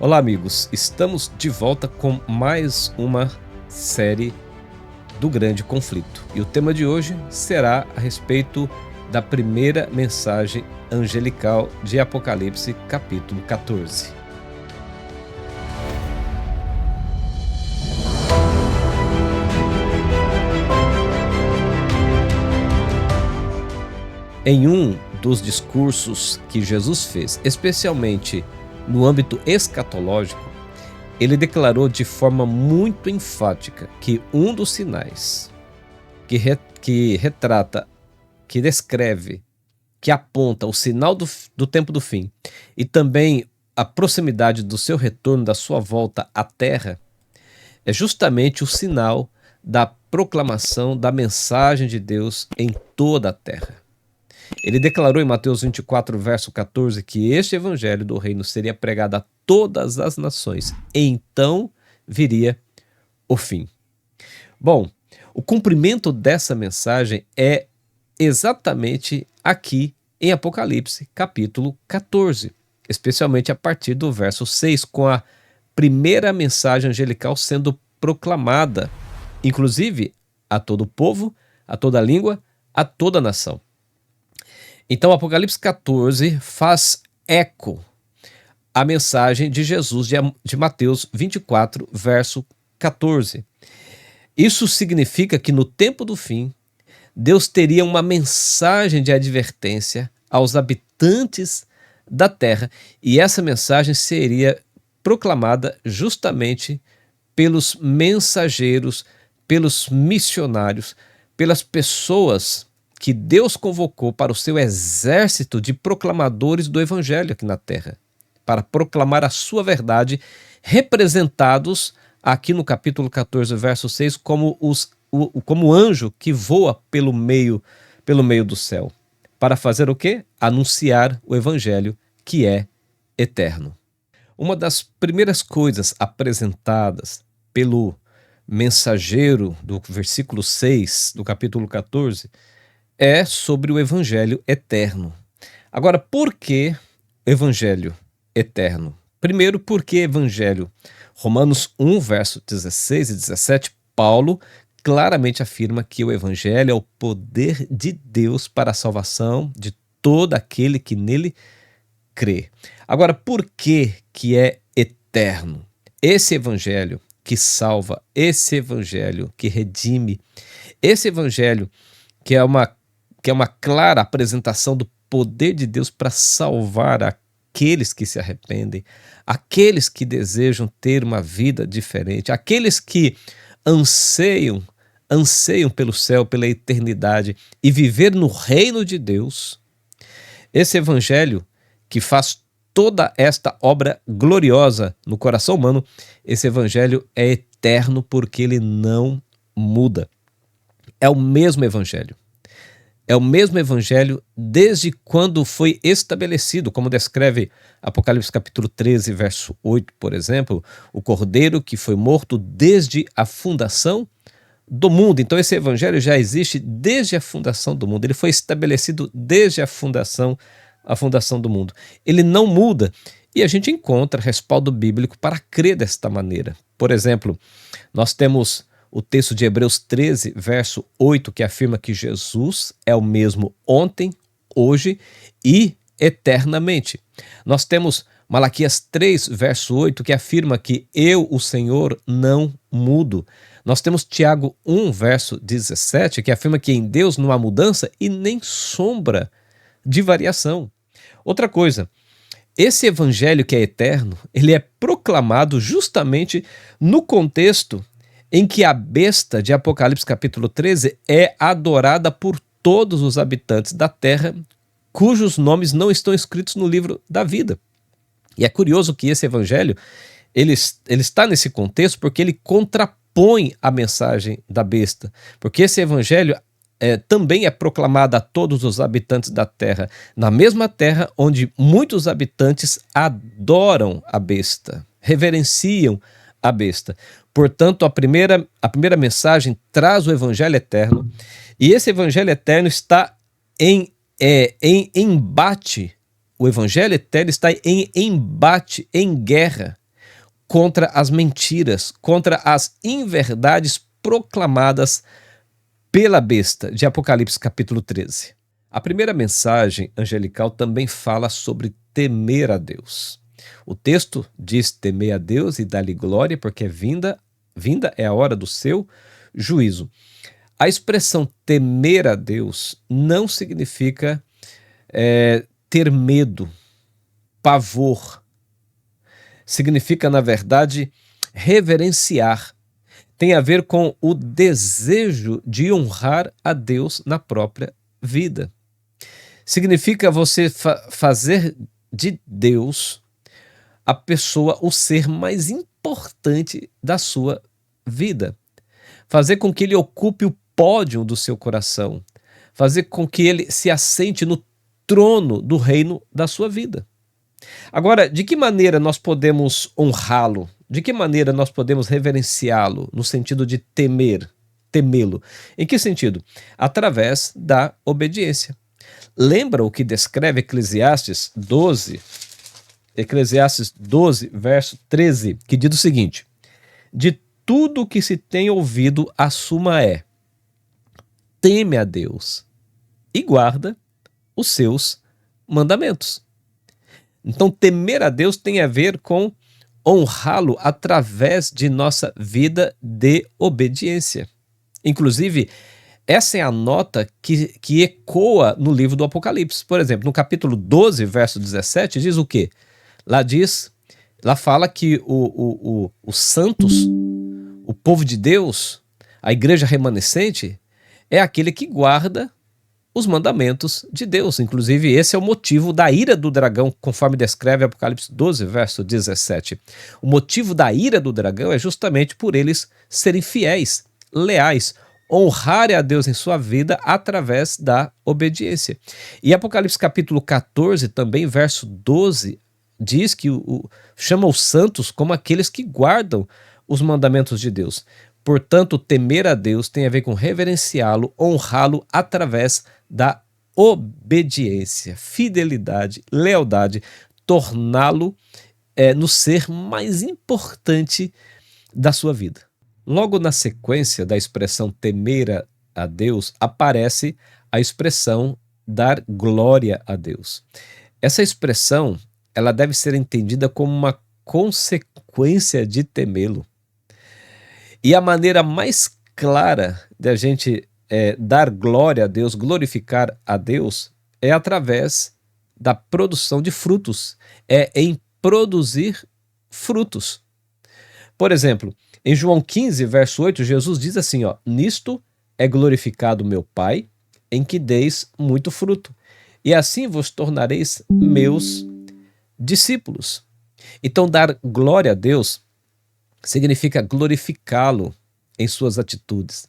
Olá, amigos. Estamos de volta com mais uma série do Grande Conflito. E o tema de hoje será a respeito da primeira mensagem angelical de Apocalipse, capítulo 14. Em um dos discursos que Jesus fez, especialmente no âmbito escatológico, ele declarou de forma muito enfática que um dos sinais que retrata, que descreve, que aponta o sinal do tempo do fim e também a proximidade do seu retorno, da sua volta à Terra, é justamente o sinal da proclamação da mensagem de Deus em toda a Terra. Ele declarou em Mateus 24, verso 14, que este evangelho do reino seria pregado a todas as nações, e então viria o fim. Bom, o cumprimento dessa mensagem é exatamente aqui em Apocalipse, capítulo 14, especialmente a partir do verso 6, com a primeira mensagem angelical sendo proclamada, inclusive a todo povo, a toda língua, a toda nação. Então, Apocalipse 14 faz eco à mensagem de Jesus de Mateus 24, verso 14. Isso significa que no tempo do fim, Deus teria uma mensagem de advertência aos habitantes da terra, e essa mensagem seria proclamada justamente pelos mensageiros, pelos missionários, pelas pessoas que Deus convocou para o seu exército de proclamadores do evangelho aqui na terra, para proclamar a sua verdade, representados aqui no capítulo 14, verso 6, como como anjo que voa pelo meio do céu. Para fazer o quê? Anunciar o evangelho que é eterno. Uma das primeiras coisas apresentadas pelo mensageiro do versículo 6 do capítulo 14 é sobre o evangelho eterno. Agora, por que evangelho eterno? Primeiro, porque evangelho? Romanos 1, verso 16 e 17, Paulo claramente afirma que o evangelho é o poder de Deus para a salvação de todo aquele que nele crê. Agora, por que é eterno? Esse evangelho que salva, esse evangelho que redime, esse evangelho que é uma clara apresentação do poder de Deus para salvar aqueles que se arrependem, aqueles que desejam ter uma vida diferente, aqueles que anseiam pelo céu, pela eternidade e viver no reino de Deus. Esse evangelho que faz toda esta obra gloriosa no coração humano, esse evangelho é eterno porque ele não muda. É o mesmo evangelho. É o mesmo evangelho desde quando foi estabelecido, como descreve Apocalipse capítulo 13, verso 8, por exemplo, o cordeiro que foi morto desde a fundação do mundo. Então esse evangelho já existe desde a fundação do mundo, ele foi estabelecido desde a fundação do mundo. Ele não muda e a gente encontra respaldo bíblico para crer desta maneira. Por exemplo, nós temos o texto de Hebreus 13, verso 8, que afirma que Jesus é o mesmo ontem, hoje e eternamente. Nós temos Malaquias 3, verso 8, que afirma que eu, o Senhor, não mudo. Nós temos Tiago 1, verso 17, que afirma que em Deus não há mudança e nem sombra de variação. Outra coisa, esse evangelho que é eterno, ele é proclamado justamente no contexto em que a besta de Apocalipse capítulo 13 é adorada por todos os habitantes da terra, cujos nomes não estão escritos no livro da vida. E é curioso que esse evangelho, ele está nesse contexto porque ele contrapõe a mensagem da besta, porque esse evangelho também é proclamado a todos os habitantes da terra, na mesma terra onde muitos habitantes adoram a besta, reverenciam a besta. Portanto, a primeira mensagem traz o evangelho eterno, e esse evangelho eterno está em embate. O evangelho eterno está em embate, em guerra contra as mentiras, contra as inverdades proclamadas pela besta, de Apocalipse capítulo 13. A primeira mensagem angelical também fala sobre temer a Deus. O texto diz temer a Deus e dar-lhe glória, porque vinda é a hora do seu juízo. A expressão temer a Deus não significa ter medo, pavor. Significa, na verdade, reverenciar. Tem a ver com o desejo de honrar a Deus na própria vida. Significa você fazer de Deus a pessoa, o ser mais importante da sua vida. Fazer com que ele ocupe o pódio do seu coração. Fazer com que ele se assente no trono do reino da sua vida. Agora, de que maneira nós podemos honrá-lo? De que maneira nós podemos reverenciá-lo no sentido de temê-lo? Em que sentido? Através da obediência. Lembra o que descreve Eclesiastes 12, verso 13, que diz o seguinte: de tudo que se tem ouvido, a suma é: teme a Deus e guarda os seus mandamentos. Então, temer a Deus tem a ver com honrá-lo através de nossa vida de obediência. Inclusive, essa é a nota que ecoa no livro do Apocalipse. Por exemplo, no capítulo 12, verso 17, diz o quê? Lá fala que os santos, o povo de Deus, a igreja remanescente, é aquele que guarda os mandamentos de Deus. Inclusive, esse é o motivo da ira do dragão, conforme descreve Apocalipse 12, verso 17. O motivo da ira do dragão é justamente por eles serem fiéis, leais, honrarem a Deus em sua vida através da obediência. E Apocalipse capítulo 14, também verso 12, diz que chama os santos como aqueles que guardam os mandamentos de Deus. Portanto, temer a Deus tem a ver com reverenciá-lo, honrá-lo através da obediência, fidelidade, lealdade, torná-lo no ser mais importante da sua vida. Logo na sequência da expressão temer a Deus, aparece a expressão dar glória a Deus. Essa expressão, ela deve ser entendida como uma consequência de temê-lo. E a maneira mais clara de a gente dar glória a Deus, glorificar a Deus, é através da produção de frutos, em produzir frutos. Por exemplo, em João 15, verso 8, Jesus diz assim, nisto é glorificado meu Pai, em que deis muito fruto, e assim vos tornareis meus discípulos. Então, dar glória a Deus significa glorificá-lo em suas atitudes,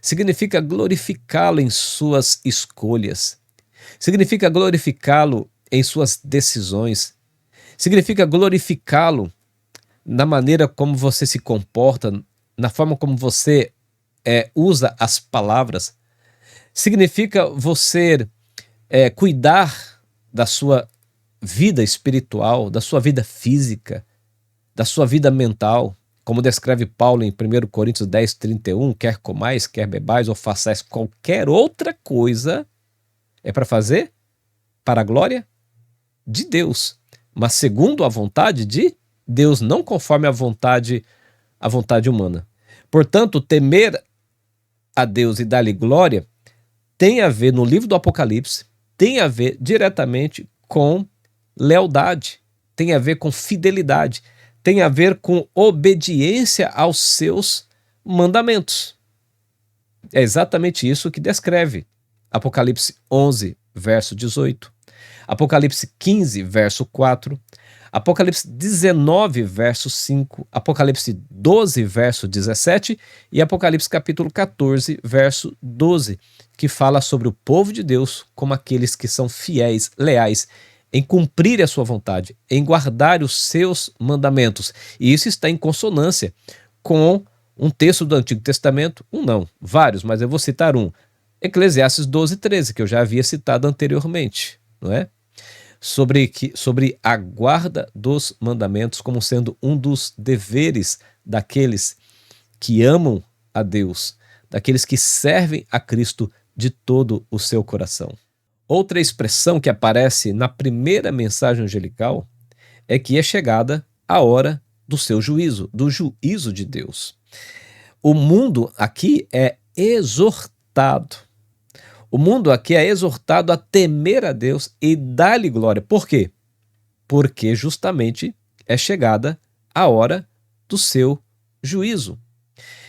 significa glorificá-lo em suas escolhas, significa glorificá-lo em suas decisões, significa glorificá-lo na maneira como você se comporta, na forma como você usa as palavras, significa você cuidar da sua vida espiritual, da sua vida física, da sua vida mental, como descreve Paulo em 1 Coríntios 10, 31, quer comais, quer bebais ou façais qualquer outra coisa, é para fazer para a glória de Deus, mas segundo a vontade de Deus, não conforme a vontade humana. Portanto, temer a Deus e dar-lhe glória tem a ver, no livro do Apocalipse, tem a ver diretamente com lealdade, tem a ver com fidelidade, tem a ver com obediência aos seus mandamentos. É exatamente isso que descreve Apocalipse 11, verso 18, Apocalipse 15, verso 4, Apocalipse 19, verso 5, Apocalipse 12, verso 17 e Apocalipse capítulo 14, verso 12, que fala sobre o povo de Deus como aqueles que são fiéis, leais, em cumprir a sua vontade, em guardar os seus mandamentos. E isso está em consonância com um texto do Antigo Testamento, vários, mas eu vou citar um, Eclesiastes 12, 13, que eu já havia citado anteriormente, não é? sobre a guarda dos mandamentos como sendo um dos deveres daqueles que amam a Deus, daqueles que servem a Cristo de todo o seu coração. Outra expressão que aparece na primeira mensagem angelical é que é chegada a hora do seu juízo, do juízo de Deus. O mundo aqui é exortado. O mundo aqui é exortado a temer a Deus e dar-lhe glória. Por quê? Porque justamente é chegada a hora do seu juízo.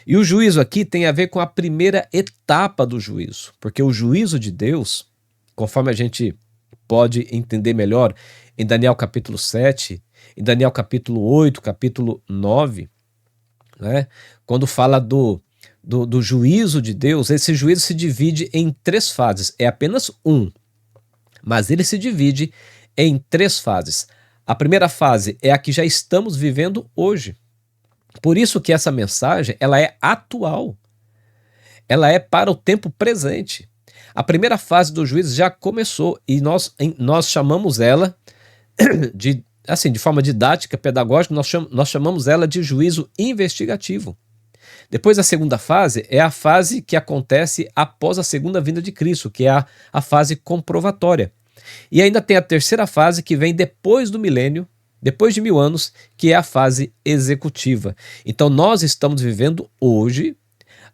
E o juízo aqui tem a ver com a primeira etapa do juízo, porque o juízo de Deus, conforme a gente pode entender melhor em Daniel capítulo 7, em Daniel capítulo 8, capítulo 9, né, quando fala do juízo de Deus, esse juízo se divide em 3 fases, é apenas um, mas ele se divide em 3 fases. A primeira fase é a que já estamos vivendo hoje. Por isso que essa mensagem, ela é atual. Ela é para o tempo presente. A primeira fase do juízo já começou e nós chamamos ela de forma didática, pedagógica, nós chamamos ela de juízo investigativo. Depois a segunda fase é a fase que acontece após a segunda vinda de Cristo, que é a fase comprovatória. E ainda tem a terceira fase que vem depois do milênio, depois de 1000 anos, que é a fase executiva. Então nós estamos vivendo hoje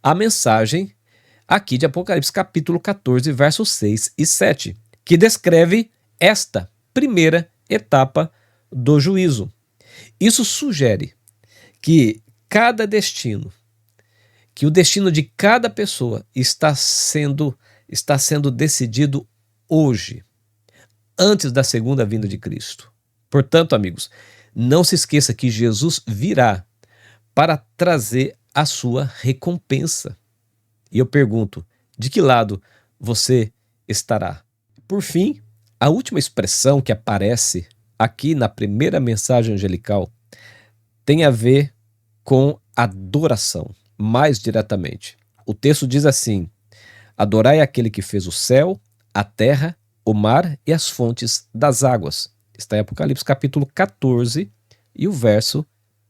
a mensagem aqui de Apocalipse capítulo 14, versos 6 e 7, que descreve esta primeira etapa do juízo. Isso sugere que o destino de cada pessoa está sendo decidido hoje, antes da segunda vinda de Cristo. Portanto, amigos, não se esqueça que Jesus virá para trazer a sua recompensa. E eu pergunto, de que lado você estará? Por fim, a última expressão que aparece aqui na primeira mensagem angelical tem a ver com adoração, mais diretamente. O texto diz assim: adorai aquele que fez o céu, a terra, o mar e as fontes das águas. Está em Apocalipse capítulo 14 e o verso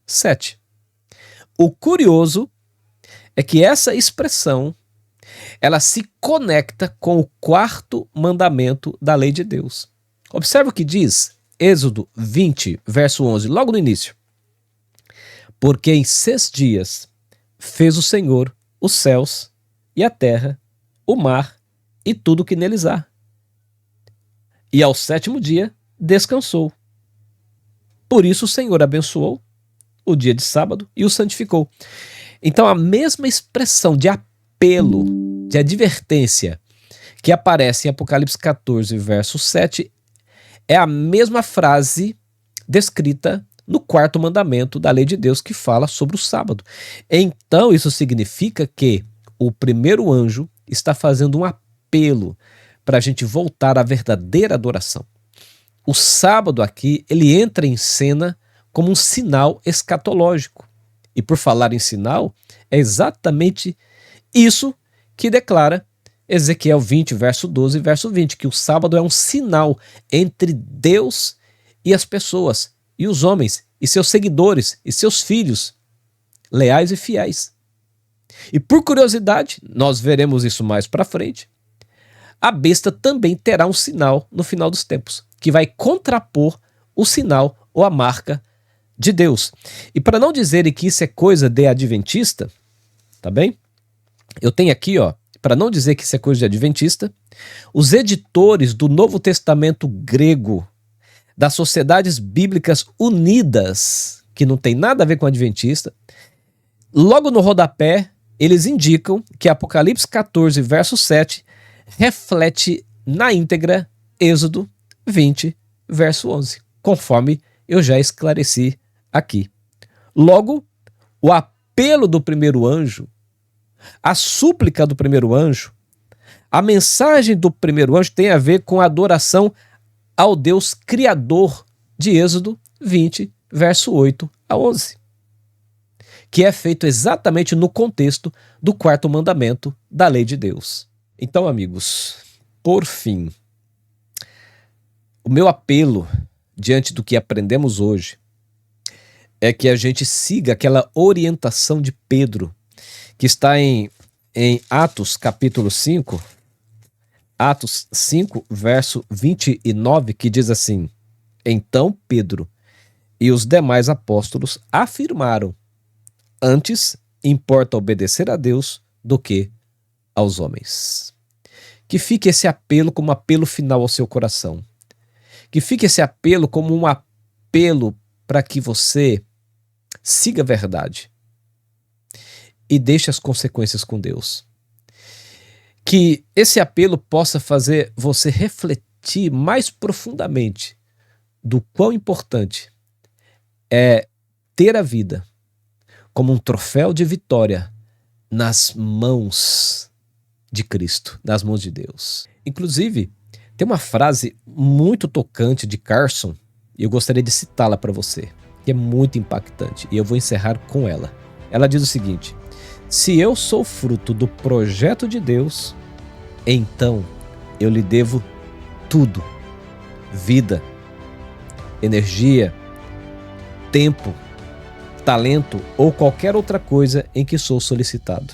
7. O curioso é que essa expressão ela se conecta com o 4º mandamento da lei de Deus. Observe o que diz Êxodo 20, verso 11, logo no início. Porque em 6 dias fez o Senhor os céus e a terra, o mar e tudo que neles há. E ao 7º dia descansou. Por isso o Senhor abençoou o dia de sábado e o santificou. Então a mesma expressão de apelo, de advertência que aparece em Apocalipse 14, verso 7, é a mesma frase descrita no 4º mandamento da lei de Deus que fala sobre o sábado. Então isso significa que o primeiro anjo está fazendo um apelo para a gente voltar à verdadeira adoração. O sábado aqui, ele entra em cena como um sinal escatológico. E por falar em sinal, é exatamente isso que declara Ezequiel 20, verso 12 e verso 20, que o sábado é um sinal entre Deus e as pessoas, e os homens, e seus seguidores, e seus filhos, leais e fiéis. E por curiosidade, nós veremos isso mais para frente, a besta também terá um sinal no final dos tempos, que vai contrapor o sinal ou a marca de Deus. E para não dizerem que isso é coisa de adventista, tá bem? Eu tenho aqui, para não dizer que isso é coisa de adventista, os editores do Novo Testamento grego, das Sociedades Bíblicas Unidas, que não tem nada a ver com adventista, logo no rodapé, eles indicam que Apocalipse 14, verso 7, reflete na íntegra Êxodo 20, verso 11, conforme eu já esclareci aqui. Logo, o apelo do primeiro anjo, a súplica do primeiro anjo, a mensagem do primeiro anjo tem a ver com a adoração ao Deus Criador de Êxodo 20, verso 8 a 11, que é feito exatamente no contexto do 4º mandamento da lei de Deus. Então, amigos, por fim, O meu apelo, diante do que aprendemos hoje, é que a gente siga aquela orientação de Pedro, que está em Atos capítulo 5, Atos 5, verso 29, que diz assim: Então Pedro e os demais apóstolos afirmaram: Antes importa obedecer a Deus do que aos homens. Que fique esse apelo como apelo final ao seu coração. Que fique esse apelo como um apelo para que você siga a verdade e deixe as consequências com Deus. Que esse apelo possa fazer você refletir mais profundamente do quão importante é ter a vida como um troféu de vitória nas mãos de Cristo, nas mãos de Deus. Inclusive, tem uma frase muito tocante de Carson, e eu gostaria de citá-la para você, que é muito impactante, e eu vou encerrar com ela. Ela diz o seguinte: se eu sou fruto do projeto de Deus, então eu lhe devo tudo: vida, energia, tempo, talento ou qualquer outra coisa em que sou solicitado.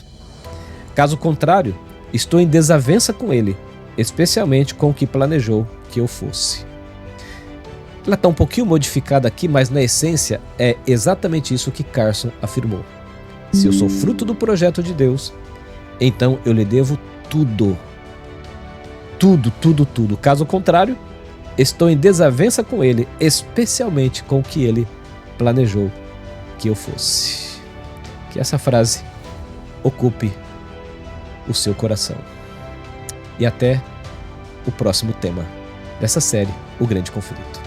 Caso contrário, estou em desavença com ele, especialmente com o que planejou que eu fosse. Ela está um pouquinho modificada aqui, mas na essência é exatamente isso que Carson afirmou. Se eu sou fruto do projeto de Deus, então eu lhe devo tudo. Tudo, tudo, tudo. Caso contrário, estou em desavença com ele, especialmente com o que ele planejou que eu fosse. Que essa frase ocupe o seu coração. E até o próximo tema dessa série, O Grande Conflito.